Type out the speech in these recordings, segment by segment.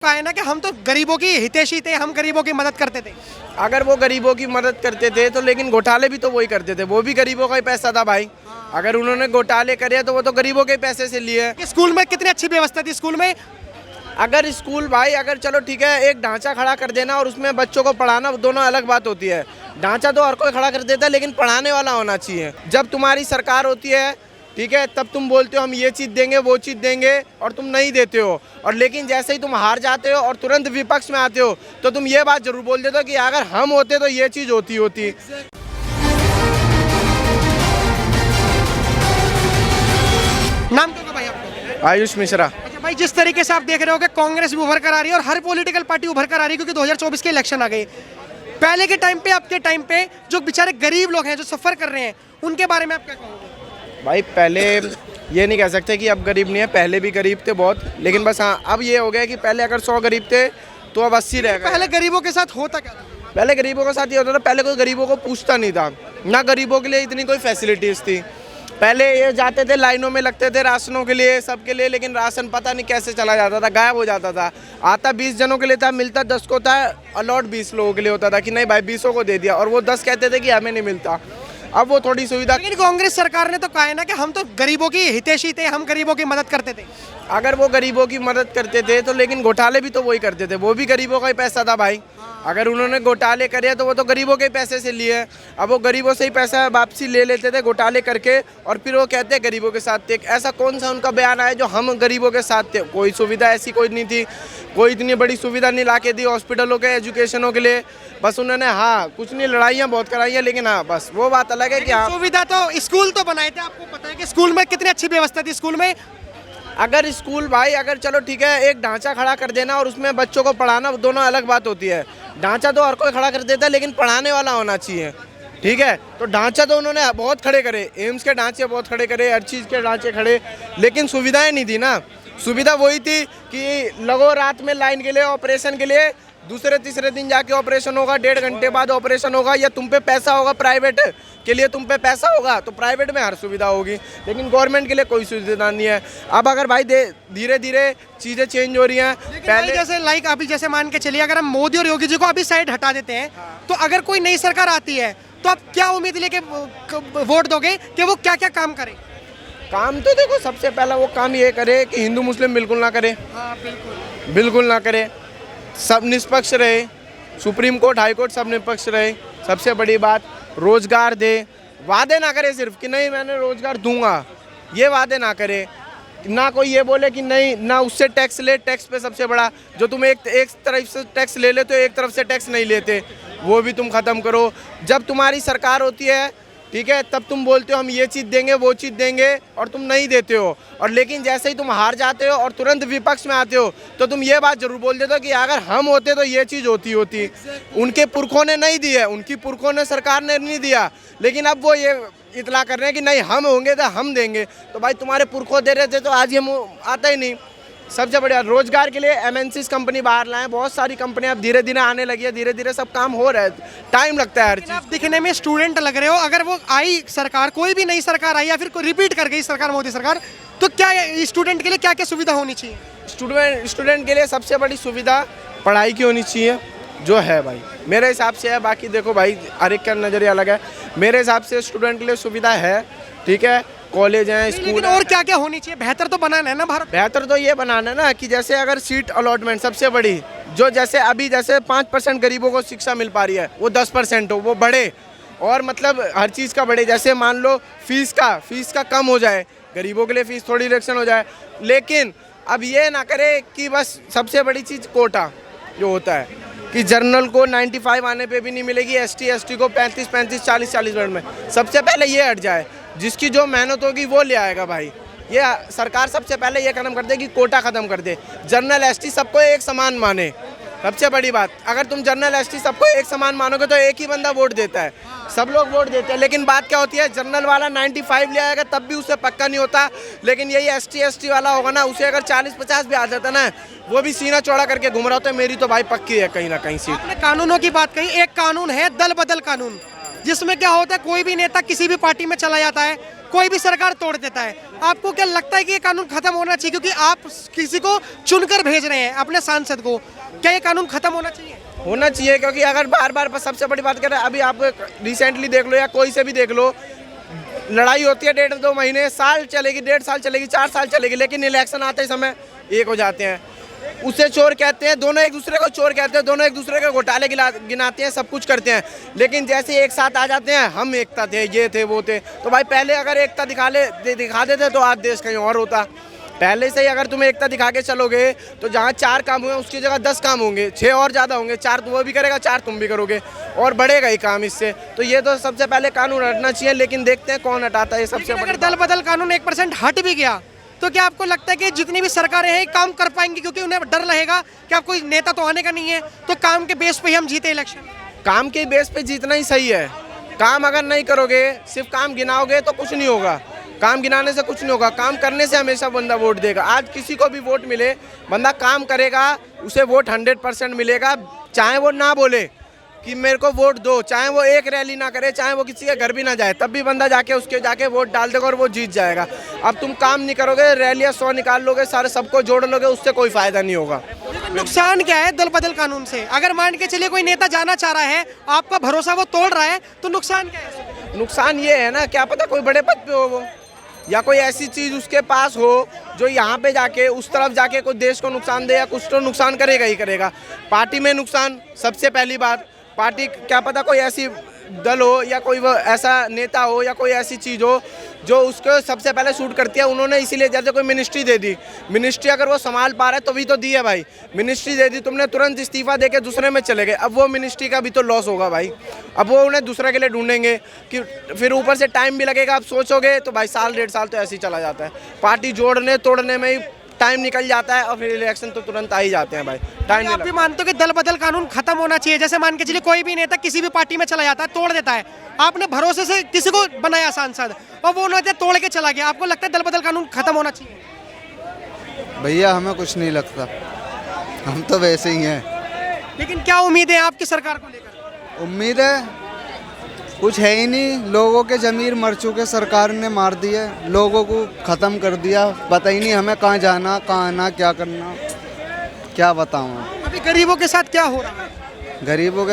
कहा है ना कि हम तो गरीबों की हितैषी थे, हम गरीबों की मदद करते थे। अगर वो गरीबों की मदद करते थे तो लेकिन घोटाले भी तो वही करते थे, वो भी गरीबों का ही पैसा था भाई। अगर उन्होंने घोटाले करे तो वो तो गरीबों के पैसे से लिए। कि स्कूल में कितनी अच्छी व्यवस्था थी स्कूल में। अगर स्कूल भाई अगर चलो ठीक है एक ढांचा खड़ा कर देना और उसमें बच्चों को पढ़ाना, दोनों अलग बात होती है। ढांचा तो हर कोई खड़ा कर देता है लेकिन पढ़ाने वाला होना चाहिए। जब तुम्हारी सरकार होती है ठीक है तब तुम बोलते हो हम ये चीज़ देंगे वो चीज़ देंगे और तुम नहीं देते हो, और लेकिन जैसे ही तुम हार जाते हो और तुरंत विपक्ष में आते हो तो तुम ये बात जरूर बोल देते हो कि अगर हम होते तो ये चीज़ होती। नाम क्या होगा भाई आपका? आयुष मिश्रा। अच्छा भाई, जिस तरीके से आप देख रहे हो कि कांग्रेस भी उभर कर आ रही है और हर पॉलिटिकल पार्टी उभर कर आ रही है क्योंकि 2024 के इलेक्शन आ गए। पहले के टाइम पे आपके टाइम पे जो बेचारे गरीब लोग हैं जो सफर कर रहे हैं उनके बारे में आप क्या कहोगे? भाई पहले ये नहीं कह सकते कि अब गरीब नहीं है, पहले भी गरीब थे बहुत, लेकिन बस हाँ अब ये हो गया कि पहले अगर 100 गरीब थे तो अब 80 रह गए। पहले गरीबों के साथ होता क्या था? पहले गरीबों के साथ ये होता था, पहले कोई गरीबों को पूछता नहीं था, ना गरीबों के लिए इतनी कोई फैसिलिटीज़ थी। पहले ये जाते थे लाइनों में लगते थे राशनों के लिए सबके लिए, लेकिन राशन पता नहीं कैसे चला जाता था, गायब हो जाता था। आता 20 जनों के लिए था, मिलता 10 को था, अलॉट 20 लोगों के लिए होता था कि नहीं भाई 20 को दे दिया, और वो 10 कहते थे कि हमें नहीं मिलता। अब वो थोड़ी सुविधा। लेकिन कांग्रेस सरकार ने तो कहा है ना कि हम तो गरीबों की हितैषी थे, हम गरीबों की मदद करते थे। अगर वो गरीबों की मदद करते थे तो लेकिन घोटाले भी तो वही करते थे, वो भी गरीबों का ही पैसा था भाई। अगर उन्होंने घोटाले करे तो वो तो गरीबों के पैसे से लिए। अब वो गरीबों से ही पैसा वापसी ले लेते थे घोटाले करके, और फिर वो कहते हैं गरीबों के साथ थे। ऐसा कौन सा उनका बयान आया जो हम गरीबों के साथ थे? कोई सुविधा ऐसी कोई नहीं थी, कोई इतनी बड़ी सुविधा नहीं ला के दी हॉस्पिटलों के, एजुकेशनों के लिए। बस उन्होंने हाँ कुछ नहीं, लड़ाइयाँ बहुत कराई हैं, लेकिन हाँ बस वो बात अलग है कि हाँ सुविधा तो स्कूल तो बनाए थे। आपको पता है कि स्कूल में कितनी अच्छी व्यवस्था थी स्कूल में। अगर स्कूल भाई अगर चलो ठीक है एक ढांचा खड़ा कर देना और उसमें बच्चों को पढ़ाना, दोनों अलग बात होती है। ढांचा तो हर कोई खड़ा कर देता है लेकिन पढ़ाने वाला होना चाहिए, ठीक है। तो ढांचा तो उन्होंने बहुत खड़े करे, एम्स के ढांचे बहुत खड़े करे, हर चीज़ के ढांचे खड़े, लेकिन सुविधाएं नहीं दी ना। सुविधा वही थी कि लगो रात में लाइन के लिए, ऑपरेशन के लिए, दूसरे तीसरे दिन जाके ऑपरेशन होगा, 1.5 घंटे बाद ऑपरेशन होगा, या तुम पे पैसा होगा प्राइवेट के लिए, तुम पे पैसा होगा तो प्राइवेट में हर सुविधा होगी, लेकिन गवर्नमेंट के लिए कोई सुविधा नहीं है। अब अगर भाई धीरे धीरे चीज़ें चेंज हो रही हैं। पहले जैसे लाइक अभी जैसे मान के चलिए अगर हम मोदी और योगी जी को अभी साइड हटा देते हैं तो अगर कोई नई सरकार आती है तो आप क्या उम्मीद लेके वोट दोगे कि वो क्या क्या काम करे? काम तो देखो सबसे पहला वो काम ये करे कि हिंदू मुस्लिम बिल्कुल ना करे। हाँ बिल्कुल ना करे, सब निष्पक्ष रहे, सुप्रीम कोर्ट हाई कोर्ट सब निष्पक्ष रहे। सबसे बड़ी बात रोजगार दे, वादे ना करे सिर्फ कि नहीं मैंने रोजगार दूंगा, ये वादे ना करे। ना कोई ये बोले कि नहीं, ना उससे टैक्स ले, टैक्स पे सबसे बड़ा जो तुम एक तरफ से टैक्स ले लेते हो, एक तरफ से टैक्स नहीं लेते, वो भी तुम ख़त्म करो। जब तुम्हारी सरकार होती है ठीक है तब तुम बोलते हो हम ये चीज़ देंगे वो चीज़ देंगे और तुम नहीं देते हो, और लेकिन जैसे ही तुम हार जाते हो और तुरंत विपक्ष में आते हो तो तुम ये बात जरूर बोल देते हो कि अगर हम होते तो ये चीज़ होती। उनके पुरखों ने नहीं दी है, उनकी पुरखों ने सरकार ने नहीं दिया, लेकिन अब वो ये इतला कर रहे हैं कि नहीं हम होंगे तो हम देंगे। तो भाई तुम्हारे पुरखों दे रहे थे तो आज ये आता ही नहीं। सबसे बढ़िया रोजगार के लिए एमएनसीज कंपनी बाहर लाए, बहुत सारी कंपनियां अब धीरे धीरे आने लगी है, धीरे धीरे सब काम हो रहा है, टाइम लगता है हर चीज़। आप दिखने में स्टूडेंट लग रहे हो, अगर वो आई सरकार, कोई भी नई सरकार आई या फिर कोई रिपीट कर गई सरकार मोदी सरकार, तो क्या स्टूडेंट के लिए क्या क्या सुविधा होनी चाहिए? स्टूडेंट के लिए सबसे बड़ी सुविधा पढ़ाई की होनी चाहिए, जो है भाई मेरे हिसाब से है। बाकी देखो भाई हर एक का नज़रिया अलग है, मेरे हिसाब से स्टूडेंट के लिए सुविधा है, ठीक है। कॉलेज हैं, स्कूल, और क्या क्या होनी चाहिए? बेहतर तो बनाना है ना भारत। बेहतर तो ये बनाना है ना कि जैसे अगर सीट अलॉटमेंट सबसे बड़ी, जो जैसे अभी जैसे 5% गरीबों को शिक्षा मिल पा रही है वो 10% हो, वो बढ़े, और मतलब हर चीज़ का बढ़े। जैसे मान लो फीस का कम हो जाए, गरीबों के लिए फीस थोड़ी रिडक्शन हो जाए, लेकिन अब ये ना करे कि बस सबसे बड़ी चीज़ कोटा जो होता है कि जर्नल को 95 आने पे भी नहीं मिलेगी, एसटी को 35 40 मिनट में, सबसे पहले ये हट जाए। जिसकी जो मेहनत होगी वो ले आएगा भाई। ये सरकार सबसे पहले ये कदम कर दे कि कोटा ख़त्म कर दे, जनरल एसटी सबको एक समान माने। सबसे बड़ी बात, अगर तुम जनरल एसटी सबको एक समान मानोगे तो एक ही बंदा वोट देता है, सब लोग वोट देते हैं, लेकिन बात क्या होती है जनरल वाला 95 ले आएगा तब भी उसे पक्का नहीं होता, लेकिन यही एसटी वाला होगा ना, उसे अगर 40-50 भी आ जाता ना, वो भी सीना चौड़ा करके घूम रहा होता है, मेरी तो भाई पक्की है कहीं ना कहीं सीट। आपने कानूनों की बात कही, एक कानून है दल बदल कानून, जिसमें क्या होता है कोई भी नेता किसी भी पार्टी में चला जाता है, कोई भी सरकार तोड़ देता है। आपको क्या लगता है कि ये कानून खत्म होना चाहिए, क्योंकि आप किसी को चुनकर भेज रहे हैं अपने सांसद को, क्या ये कानून खत्म होना चाहिए? होना चाहिए, क्योंकि अगर बार बार सबसे बड़ी बात करें, अभी आप रिसेंटली देख लो या कोई से भी देख लो, लड़ाई होती है 1.5-2 महीने, साल चलेगी, 1.5 साल चलेगी, 4 साल चलेगी, लेकिन इलेक्शन आते समय एक हो जाते हैं। उसे चोर कहते हैं, दोनों एक दूसरे को चोर कहते हैं, दोनों एक दूसरे के घोटाले गिनाते हैं, सब कुछ करते हैं, लेकिन जैसे एक साथ आ जाते हैं, हम एकता थे, ये थे, वो थे, तो भाई पहले अगर एकता दिखा देते तो आज देश कहीं और होता। पहले से ही अगर तुम एकता दिखा के चलोगे तो जहाँ 4 काम हुए उसकी जगह 10 काम होंगे, 6 और ज़्यादा होंगे, 4 तो वो भी करेगा, 4 तुम भी करोगे, और बढ़ेगा ही काम इससे। तो ये तो सबसे पहले कानून हटना चाहिए, लेकिन देखते हैं कौन हटाता है। सबसे अगर दल बदल कानून 1% हट भी गया तो क्या आपको लगता है कि जितनी भी सरकारें हैं काम कर पाएंगी, क्योंकि उन्हें डर रहेगा कि आप कोई नेता तो आने का नहीं है, तो काम के बेस पे ही हम जीते इलेक्शन? काम के बेस पे जीतना ही सही है। काम अगर नहीं करोगे, सिर्फ काम गिनाओगे तो कुछ नहीं होगा। काम गिनाने से कुछ नहीं होगा, काम करने से हमेशा बंदा वोट देगा। आज किसी को भी वोट मिले, बंदा काम करेगा, उसे वोट 100% मिलेगा, चाहे वो ना बोले कि मेरे को वोट दो, चाहे वो एक रैली ना करे, चाहे वो किसी के घर भी ना जाए, तब भी बंदा जाके वोट डाल देगा और वो जीत जाएगा। अब तुम काम नहीं करोगे, रैलियाँ 100 निकाल लोगे, सारे सबको जोड़ लोगे, उससे कोई फायदा नहीं होगा। नुकसान क्या है दल बदल कानून से? अगर मान के चलिए कोई नेता जाना चाह रहा है, आपका भरोसा वो तोड़ रहा है, तो नुकसान क्या है? नुकसान ये है ना, क्या पता कोई बड़े पद पे हो वो, या कोई ऐसी चीज़ उसके पास हो जो यहाँ पे जाके उस तरफ जाके कोई देश को नुकसान दे, या कुछ तो नुकसान करेगा ही करेगा। पार्टी में नुकसान सबसे पहली बात, पार्टी क्या पता कोई ऐसी दल हो या कोई वो ऐसा नेता हो या कोई ऐसी चीज़ हो जो उसको सबसे पहले शूट करती है। उन्होंने इसीलिए, जैसे कोई मिनिस्ट्री दे दी, मिनिस्ट्री अगर वो संभाल पा रहा है तो भी तो दी है भाई, मिनिस्ट्री दे दी तुमने, तुरंत इस्तीफा दे के दूसरे में चले गए, अब वो मिनिस्ट्री का भी तो लॉस होगा भाई। अब वो उन्हें दूसरे के लिए ढूंढेंगे कि फिर ऊपर से टाइम भी लगेगा। आप सोचोगे तो भाई साल 1.5 साल तो ऐसे ही चला जाता है, पार्टी जोड़ने तोड़ने में ही टाइम निकल जाता है, और फिर इलेक्शन तो तुरंत आ ही जाते हैं भाई। टाइम आप भी मानते हो कि दल बदल कानून खत्म होना चाहिए? जैसे मान के चलिए कोई भी नेता किसी भी पार्टी में चला जाता है, तोड़ देता है, आपने भरोसे से किसी को बनाया सांसद और वो नेता तोड़ के चला गया, आपको लगता है दल बदल कानून खत्म होना चाहिए? भैया हमें कुछ नहीं लगता, हम तो वैसे ही हैं। लेकिन क्या उम्मीद है आपकी सरकार को लेकर? उम्मीद है कुछ है ही नहीं, लोगों के जमीर मर चुके, सरकार ने मार दिए, लोगों को ख़त्म कर दिया, पता ही नहीं हमें कहाँ जाना, कहाँ आना, क्या करना, क्या बताऊँ। अभी गरीबों के साथ क्या हो रहा है? गरीबों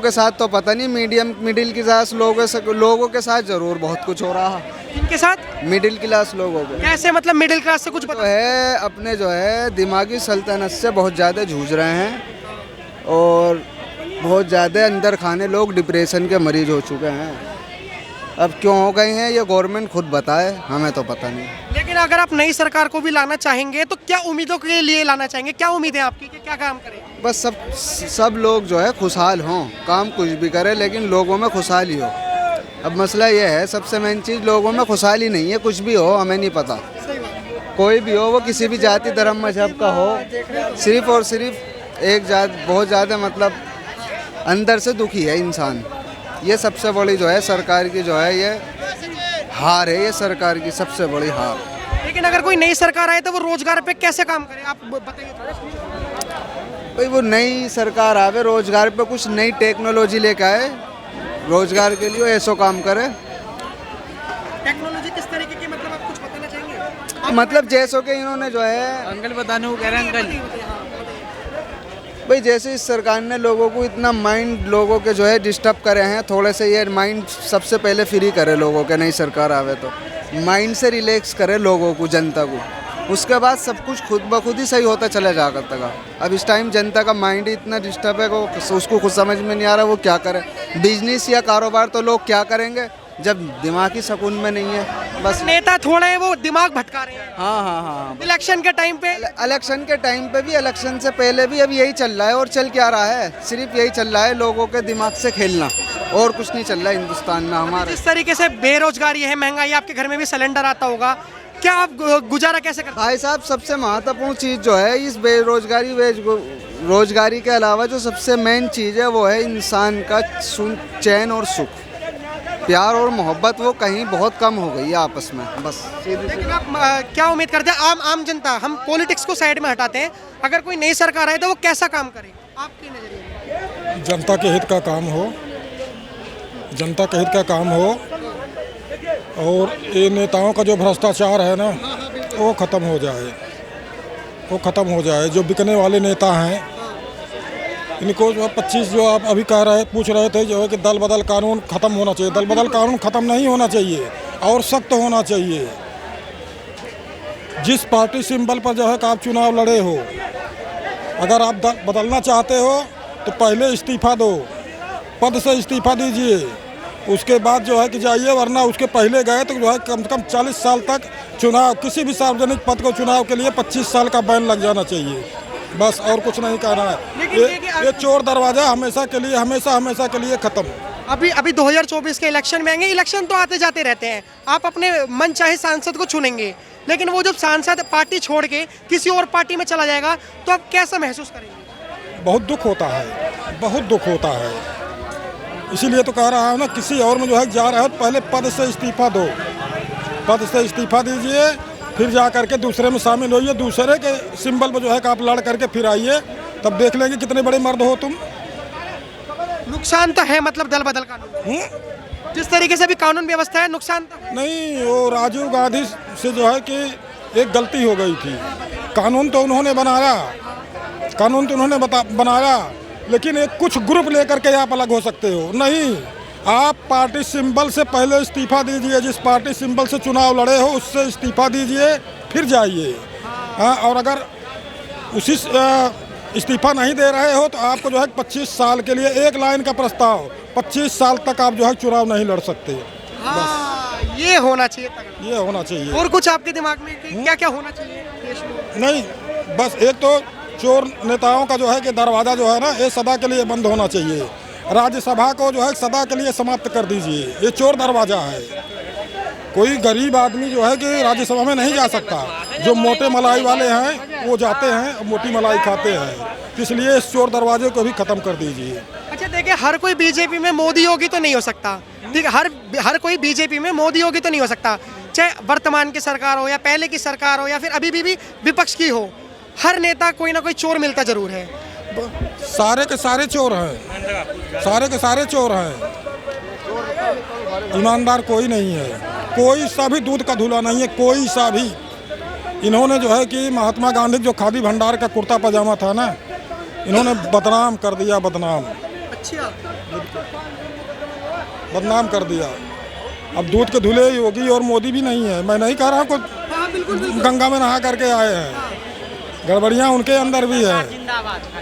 के साथ तो पता नहीं, मिडिल क्लास लोगों के साथ ज़रूर बहुत कुछ हो रहा है। इनके साथ मिडिल क्लास लोगों के कैसे, मतलब मिडिल क्लास से कुछ जो बता? है अपने जो है दिमागी सल्तनत से बहुत ज़्यादा जूझ रहे हैं, और बहुत ज़्यादा अंदर खाने लोग डिप्रेशन के मरीज हो चुके हैं। अब क्यों हो गए हैं ये गवर्नमेंट खुद बताए, हमें तो पता नहीं। लेकिन अगर आप नई सरकार को भी लाना चाहेंगे तो क्या उम्मीदों के लिए लाना चाहेंगे? क्या उम्मीद है आपकी कि क्या काम करें? बस सब लोग जो है खुशहाल हों, काम कुछ भी करें लेकिन लोगों में खुशहाली हो। अब मसला ये है, सबसे मेन चीज़ लोगों में खुशहाली नहीं है। कुछ भी हो हमें नहीं पता, कोई भी हो, वो किसी भी जाति धर्म मजहब का हो, सिर्फ और सिर्फ एक जात बहुत ज़्यादा मतलब अंदर से दुखी है इंसान। ये सबसे बड़ी जो है सरकार की जो है ये हार है, ये सरकार की सबसे बड़ी हार। लेकिन अगर कोई नई सरकार आए तो वो रोजगार पे कैसे काम करे, आप बताइए थोड़ा। भाई वो नई सरकार आवे, रोजगार पे कुछ नई टेक्नोलॉजी लेके आए, रोजगार के लिए ऐसा काम करे। टेक्नोलॉजी किस तरीके की, मतलब आप कुछ बताना चाहेंगे? मतलब जैसो कि इन्होंने जो है अंकल बताने को कह रहे हैं अंकल। भाई जैसे इस सरकार ने लोगों को इतना माइंड लोगों के जो है डिस्टर्ब करे हैं, थोड़े से ये माइंड सबसे पहले फ्री करे लोगों के, नई सरकार आवे तो माइंड से रिलैक्स करे लोगों को, जनता को, उसके बाद सब कुछ खुद ब खुद ही सही होता चला जा करता है। अब इस टाइम जनता का माइंड इतना डिस्टर्ब है कि उसको खुद समझ में नहीं आ रहा वो क्या करे। बिजनेस या कारोबार तो लोग क्या करेंगे जब दिमागी सुकून में नहीं है। बस नेता थोड़े वो दिमाग भटका रहे हैं। हाँ इलेक्शन के टाइम पे, इलेक्शन के टाइम पे भी, इलेक्शन से पहले भी अब यही चल रहा है, और चल क्या रहा है, सिर्फ यही चल रहा है, लोगों के दिमाग से खेलना, और कुछ नहीं चल रहा है हिंदुस्तान में हमारे। जिस तरीके से बेरोजगारी है, महंगाई, आपके घर में भी सिलेंडर आता होगा, क्या आप गुजारा कैसे करते हैं? भाई साहब सबसे महत्वपूर्ण चीज़ जो है इस रोजगारी के अलावा जो सबसे मेन चीज़ है वो है इंसान का चैन और सुख, प्यार और मोहब्बत, वो कहीं बहुत कम हो गई है आपस में, बस। लेकिन आप क्या उम्मीद करते हैं आम जनता, हम पॉलिटिक्स को साइड में हटाते हैं, अगर कोई नई सरकार आए तो वो कैसा काम करे आपके नजरिए में? जनता के हित का काम हो, जनता के हित का काम हो, और ये नेताओं का जो भ्रष्टाचार है ना वो ख़त्म हो जाए, वो ख़त्म हो जाए। जो बिकने वाले नेता हैं इनको जो 25 जो आप अभी पूछ रहे थे जो है कि दल बदल कानून ख़त्म होना चाहिए। दल बदल कानून ख़त्म नहीं होना चाहिए और सख्त होना चाहिए। जिस पार्टी सिंबल पर जो है कि आप चुनाव लड़े हो, अगर आप बदलना चाहते हो तो पहले इस्तीफ़ा दो, पद से इस्तीफ़ा दीजिए, उसके बाद जो है कि जाइए, वरना उसके पहले गए तो जो है कम से कम 40 साल तक चुनाव, किसी भी सार्वजनिक पद को चुनाव के लिए 25 साल का बैन लग जाना चाहिए। बस और कुछ नहीं कहना है। ये चोर दरवाज़ा हमेशा के लिए ख़त्म। अभी 2024 के इलेक्शन में आएंगे। इलेक्शन तो आते जाते रहते हैं, आप अपने मन चाहे सांसद को चुनेंगे, लेकिन वो जब सांसद पार्टी छोड़ के किसी और पार्टी में चला जाएगा तो आप कैसा महसूस करेंगे? बहुत दुख होता है, बहुत दुख होता है। इसीलिए तो कह रहा हूँ ना, किसी और में जो है जा रहा है तो पहले पद से इस्तीफ़ा दो, पद से इस्तीफ़ा दीजिए, फिर जा करके दूसरे में शामिल होइए, दूसरे के सिंबल पर जो है कि आप लड़ करके फिर आइए, तब देख लेंगे कितने बड़े मर्द हो तुम। नुकसान तो है, मतलब दल बदल कानून जिस तरीके से भी कानून व्यवस्था है, नुकसान तो है। नहीं, वो राजीव गांधी से जो है कि एक गलती हो गई थी। कानून तो उन्होंने बनाया, कानून तो उन्होंने बनाया, लेकिन एक कुछ ग्रुप लेकर के आप अलग हो सकते हो। नहीं, आप पार्टी सिंबल से पहले इस्तीफ़ा दीजिए। जिस पार्टी सिंबल से चुनाव लड़े हो उससे इस्तीफ़ा दीजिए, फिर जाइए। हाँ, और अगर उसी इस्तीफ़ा नहीं दे रहे हो तो आपको जो है 25 साल के लिए, एक लाइन का प्रस्ताव, 25 साल तक आप जो है चुनाव नहीं लड़ सकते। बस ये होना चाहिए, ये होना चाहिए। और कुछ आपके दिमाग में कि क्या क्या होना चाहिए देश में? नहीं, बस एक तो चोर नेताओं का जो है कि दरवाज़ा जो है ना, ये सदा के लिए बंद होना चाहिए। राज्यसभा को जो है सदा के लिए समाप्त कर दीजिए, ये चोर दरवाज़ा है। कोई गरीब आदमी जो है कि राज्यसभा में नहीं जा सकता। जो मोटे मलाई वाले हैं वो जाते हैं और मोटी मलाई खाते हैं, इसलिए इस चोर दरवाजे को भी ख़त्म कर दीजिए। अच्छा देखिए, हर कोई बीजेपी में मोदी योगी तो नहीं हो सकता, ठीक है? हर कोई बीजेपी में मोदी योगी तो नहीं हो सकता, चाहे वर्तमान की सरकार हो या पहले की सरकार हो या फिर अभी भी विपक्ष की हो। हर नेता कोई ना कोई चोर मिलता जरूर है। सारे के सारे चोर हैं, सारे के सारे चोर हैं। ईमानदार कोई नहीं है, कोई सा भी दूध का धुला नहीं है, कोई सा भी। इन्होंने जो है कि महात्मा गांधी जो खादी भंडार का कुर्ता पजामा था ना, इन्होंने बदनाम कर दिया, बदनाम। अच्छा, बदनाम कर दिया। अब दूध के धुले योगी और मोदी भी नहीं है। मैं नहीं कह रहा हूँ गंगा में नहा करके आए हैं, गड़बड़ियाँ उनके अंदर भी है।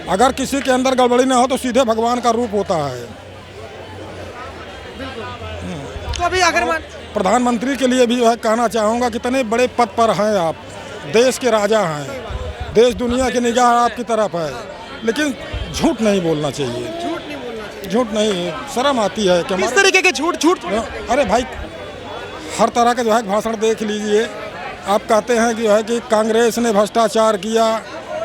अगर किसी के अंदर गड़बड़ी ना हो तो सीधे भगवान का रूप होता है। तो अभी अगर प्रधानमंत्री के लिए भी जो है कहना चाहूँगा, कितने बड़े पद पर हैं आप, देश के राजा हैं, देश दुनिया की निगाह आपकी तरफ है, लेकिन झूठ नहीं बोलना चाहिए। झूठ नहीं, शर्म आती है कि किस तरीके के झूठ? अरे भाई, हर तरह के जो है भाषण देख लीजिए। आप कहते हैं कि जो है कि कांग्रेस ने भ्रष्टाचार किया।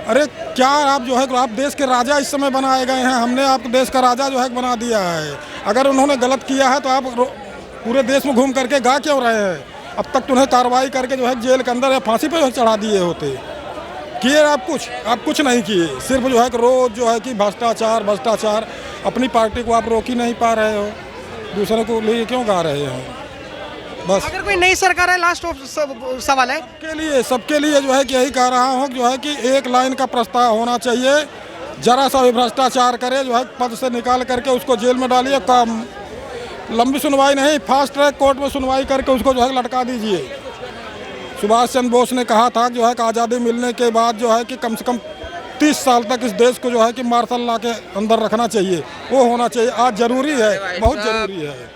अरे क्या आप जो है आप देश के राजा इस समय बनाए गए हैं, हमने आपको देश का राजा जो है बना दिया है। अगर उन्होंने गलत किया है तो आप पूरे देश में घूम करके गा क्यों रहे हैं? अब तक तो उन्हें कार्रवाई करके जो है जेल के अंदर या फांसी पे चढ़ा दिए होते। किए आप कुछ नहीं किए, सिर्फ जो है कि रोज़ जो है कि भ्रष्टाचार। अपनी पार्टी को आप रोक ही नहीं पा रहे हो, दूसरे को लिए क्यों गा रहे हैं? बस अगर कोई नई सरकार है, लास्ट सवाल है सबके लिए जो है कि यही कह रहा हूँ जो है कि एक लाइन का प्रस्ताव होना चाहिए। जरा सा भी भ्रष्टाचार करे जो है पद से निकाल करके उसको जेल में डालिए। काम लंबी सुनवाई नहीं, फास्ट ट्रैक कोर्ट में सुनवाई करके उसको जो है लटका दीजिए। सुभाष चंद्र बोस ने कहा था जो है कि आज़ादी मिलने के बाद जो है कि कम से कम 30 साल तक इस देश को जो है कि मार्शल लॉ के अंदर रखना चाहिए। वो होना चाहिए, आज ज़रूरी है, बहुत ज़रूरी है।